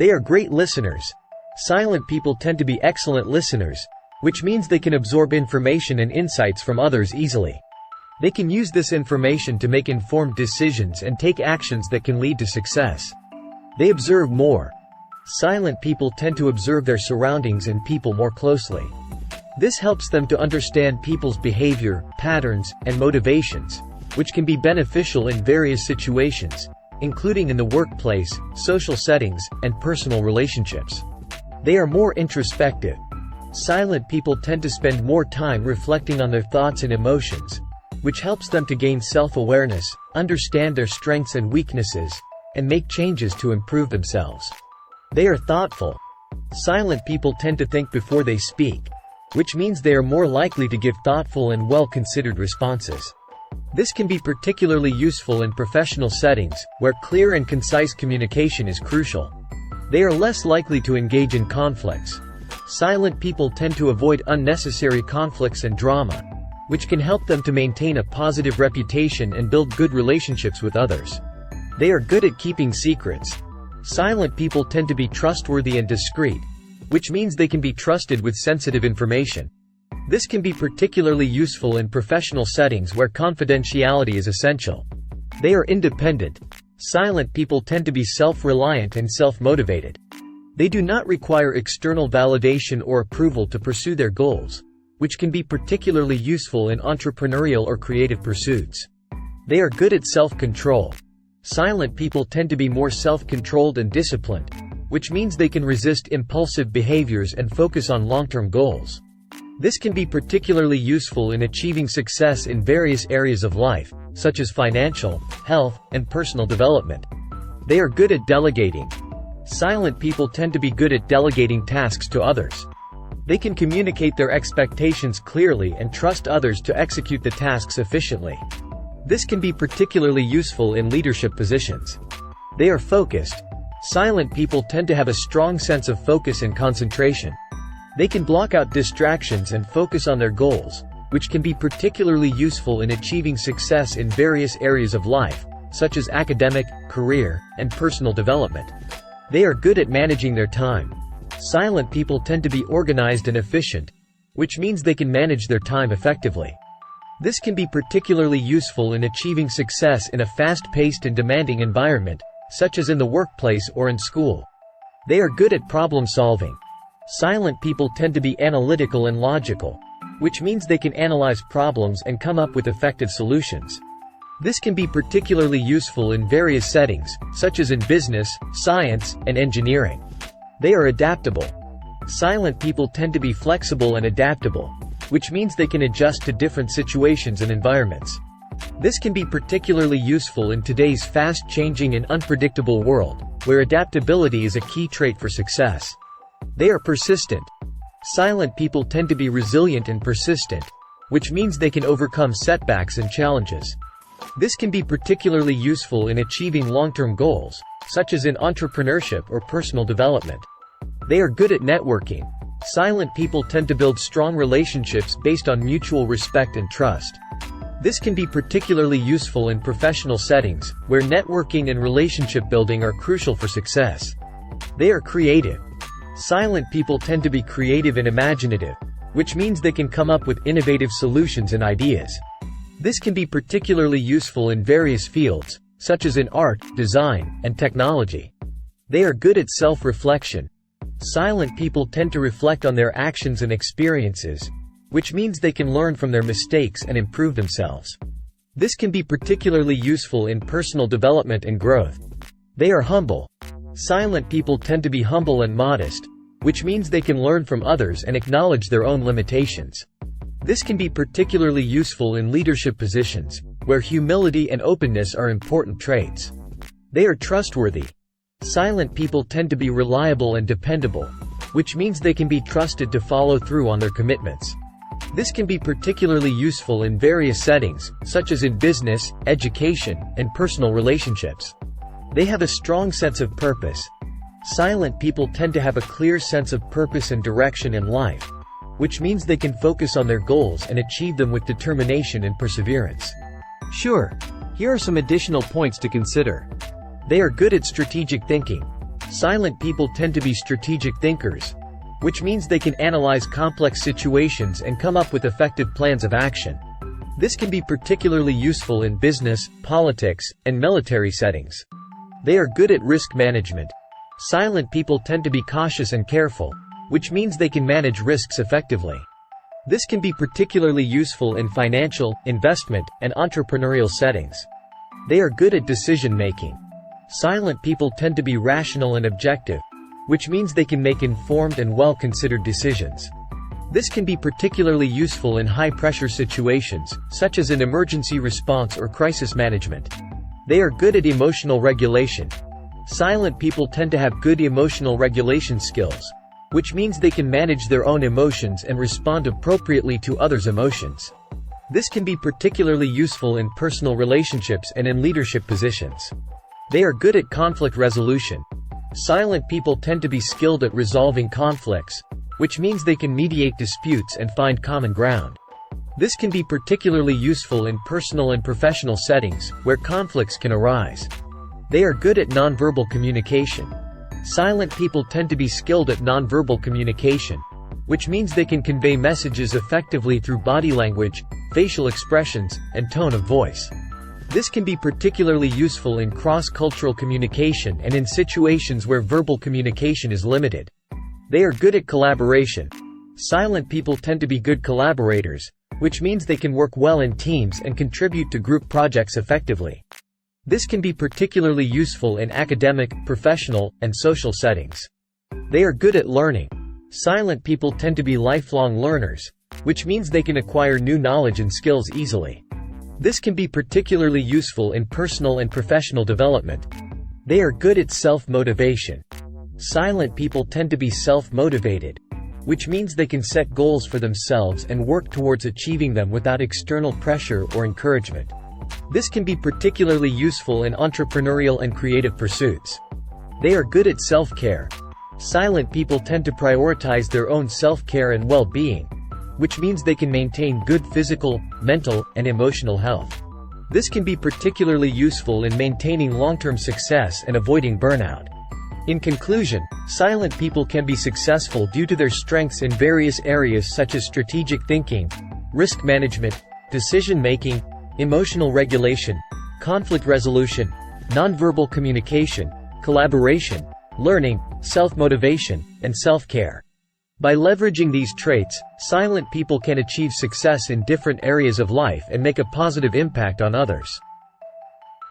They are great listeners. Silent people tend to be excellent listeners, which means they can absorb information and insights from others easily. They can use this information to make informed decisions and take actions that can lead to success. They observe more. Silent people tend to observe their surroundings and people more closely. This helps them to understand people's behavior, patterns, and motivations, which can be beneficial in various situations, including in the workplace, social settings, and personal relationships. They are more introspective. Silent people tend to spend more time reflecting on their thoughts and emotions, which helps them to gain self-awareness, understand their strengths and weaknesses, and make changes to improve themselves. They are thoughtful. Silent people tend to think before they speak, which means they are more likely to give thoughtful and well-considered responses. This can be particularly useful in professional settings, where clear and concise communication is crucial. They are less likely to engage in conflicts. Silent people tend to avoid unnecessary conflicts and drama, which can help them to maintain a positive reputation and build good relationships with others. They are good at keeping secrets. Silent people tend to be trustworthy and discreet, which means they can be trusted with sensitive information. This can be particularly useful in professional settings where confidentiality is essential. They are independent. Silent people tend to be self-reliant and self-motivated. They do not require external validation or approval to pursue their goals, which can be particularly useful in entrepreneurial or creative pursuits. They are good at self-control. Silent people tend to be more self-controlled and disciplined, which means they can resist impulsive behaviors and focus on long-term goals. This can be particularly useful in achieving success in various areas of life, such as financial, health, and personal development. They are good at delegating. Silent people tend to be good at delegating tasks to others. They can communicate their expectations clearly and trust others to execute the tasks efficiently. This can be particularly useful in leadership positions. They are focused. Silent people tend to have a strong sense of focus and concentration. They can block out distractions and focus on their goals, which can be particularly useful in achieving success in various areas of life, such as academic, career, and personal development. They are good at managing their time. Silent people tend to be organized and efficient, which means they can manage their time effectively. This can be particularly useful in achieving success in a fast-paced and demanding environment, such as in the workplace or in school. They are good at problem solving. Silent people tend to be analytical and logical, which means they can analyze problems and come up with effective solutions. This can be particularly useful in various settings, such as in business, science, and engineering. They are adaptable. Silent people tend to be flexible and adaptable, which means they can adjust to different situations and environments. This can be particularly useful in today's fast-changing and unpredictable world, where adaptability is a key trait for success. They are persistent. Silent people tend to be resilient and persistent, which means they can overcome setbacks and challenges. This can be particularly useful in achieving long-term goals, such as in entrepreneurship or personal development. They are good at networking. Silent people tend to build strong relationships based on mutual respect and trust. This can be particularly useful in professional settings, where networking and relationship building are crucial for success. They are creative. Silent people tend to be creative and imaginative, which means they can come up with innovative solutions and ideas. This can be particularly useful in various fields, such as in art, design, and technology. They are good at self-reflection. Silent people tend to reflect on their actions and experiences, which means they can learn from their mistakes and improve themselves. This can be particularly useful in personal development and growth. They are humble. Silent people tend to be humble and modest, which means they can learn from others and acknowledge their own limitations. This can be particularly useful in leadership positions, where humility and openness are important traits. They are trustworthy. Silent people tend to be reliable and dependable, which means they can be trusted to follow through on their commitments. This can be particularly useful in various settings, such as in business, education, and personal relationships. They have a strong sense of purpose. Silent people tend to have a clear sense of purpose and direction in life, which means they can focus on their goals and achieve them with determination and perseverance. Sure, here are some additional points to consider. They are good at strategic thinking. Silent people tend to be strategic thinkers, which means they can analyze complex situations and come up with effective plans of action. This can be particularly useful in business, politics, and military settings. They are good at risk management. Silent people tend to be cautious and careful, which means they can manage risks effectively. This can be particularly useful in financial, investment, and entrepreneurial settings. They are good at decision-making. Silent people tend to be rational and objective, which means they can make informed and well-considered decisions. This can be particularly useful in high-pressure situations, such as in emergency response or crisis management. They are good at emotional regulation. Silent people tend to have good emotional regulation skills, which means they can manage their own emotions and respond appropriately to others' emotions. This can be particularly useful in personal relationships and in leadership positions. They are good at conflict resolution. Silent people tend to be skilled at resolving conflicts, which means they can mediate disputes and find common ground. This can be particularly useful in personal and professional settings, where conflicts can arise. They are good at nonverbal communication. Silent people tend to be skilled at nonverbal communication, which means they can convey messages effectively through body language, facial expressions, and tone of voice. This can be particularly useful in cross-cultural communication and in situations where verbal communication is limited. They are good at collaboration. Silent people tend to be good collaborators, which means they can work well in teams and contribute to group projects effectively. This can be particularly useful in academic, professional, and social settings. They are good at learning. Silent people tend to be lifelong learners, which means they can acquire new knowledge and skills easily. This can be particularly useful in personal and professional development. They are good at self-motivation. Silent people tend to be self-motivated, which means they can set goals for themselves and work towards achieving them without external pressure or encouragement. This can be particularly useful in entrepreneurial and creative pursuits. They are good at self-care. Silent people tend to prioritize their own self-care and well-being, which means they can maintain good physical, mental, and emotional health. This can be particularly useful in maintaining long-term success and avoiding burnout. In conclusion, silent people can be successful due to their strengths in various areas such as strategic thinking, risk management, decision-making, emotional regulation, conflict resolution, nonverbal communication, collaboration, learning, self-motivation, and self-care. By leveraging these traits, silent people can achieve success in different areas of life and make a positive impact on others.